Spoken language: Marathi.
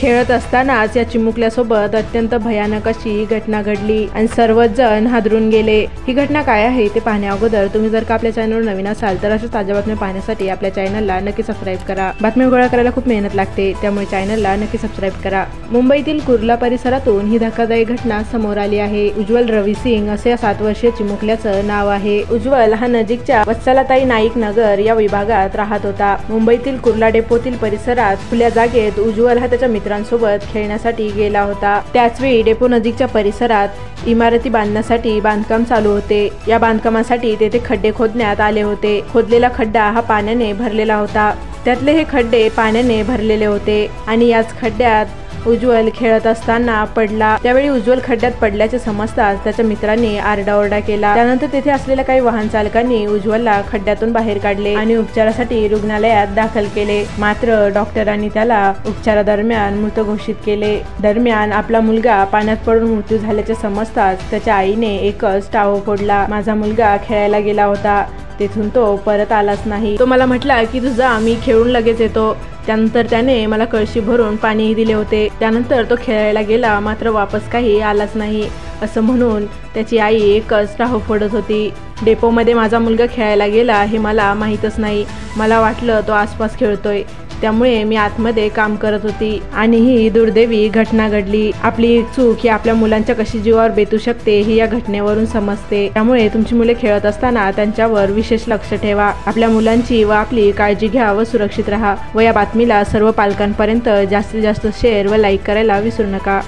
खेळत असतानाच या चिमुकल्यासोबत अत्यंत भयानक अशी घटना घडली आणि सर्वच जण हादरून गेले। ही घटना काय आहे ते पाहण्या अगोदर तुम्ही जर का आपल्या चॅनलवर नवीन असाल तर अशा ताज्या बातम्या पाहण्यासाठी आपल्या चॅनलला नक्की सबस्क्राईब करा। बातम्या गोळा करायला खूप मेहनत लागते, त्यामुळे चॅनलला नक्की सबस्क्राईब करा। मुंबईतील कुर्ला परिसरातून ही धक्कादायक घटना समोर आली आहे। उज्ज्वल रवी सिंग असे 7 वर्षीय चिमुकल्याचं नाव आहे। उज्ज्वल हा नजीकच्या वत्सलाताई नाईक नगर या विभागात राहत होता। मुंबईतील कुर्ला डेपोतील परिसरात खुल्या जागेत उज्ज्वल हा त्याच्या मित्रांसोबत खेळण्यासाठी गेला होता। त्याचवेळी डेपो नजीकच्या परिसरात इमारती बांधण्यासाठी बांधकाम चालू होते। या बांधकामासाठी तेथे खड्डे खोदण्यात आले होते। खोदलेला खड्डा हा पाण्याने भरलेला होता। त्यातले हे खड्डे पाण्याने भरलेले होते आणि याच खड्ड्यात उज्ज्वल खेळत असताना पडला। त्यावेळी उज्ज्वल खड्ड्यात पडल्याचे समजताच त्याच्या मित्रांनी आरडाओरडा केला। त्यानंतर तेथे असलेल्या काही वाहन चालकांनी उज्ज्वलला खड्ड्यातून बाहेर काढले आणि उपचारासाठी रुग्णालयात दाखल केले। मात्र डॉक्टरांनी त्याला उपचारादरम्यान मृत घोषित केले। दरम्यान आपला मुलगा पाण्यात पडून मृत्यू झाल्याचे समजताच त्याच्या आईने एकच टाहो फोडला, माझा मुलगा खेळायला गेला होता, तेथून तो परत आलाच नाही। तो मला म्हटला की तुझा मी खेळून लगेच येतो। त्यानंतर त्याने मला कळशी भरून पाणीही दिले होते। त्यानंतर तो खेळायला गेला, मात्र वापस काही आलाच नाही, असं म्हणून त्याची आई एकच टाहो फोडत होती। डेपोमध्ये माझा मुलगा खेळायला गेला हे मला माहीतच नाही। मला वाटलं तो आसपास खेळतोय, त्यामुळे मी आतमध्ये काम करत होती आणि ही दुर्दैवी घटना घडली। आपली चूक ही आपल्या मुलांच्या कशी जीवावर बेतू शकते ही या घटनेवरून समजते। त्यामुळे तुमची मुले खेळत असताना त्यांच्यावर विशेष लक्ष ठेवा। आपल्या मुलांची व आपली काळजी घ्या व सुरक्षित राहा व या बातमीला सर्व पालकांपर्यंत जास्तीत जास्त शेअर व लाईक करायला विसरू नका।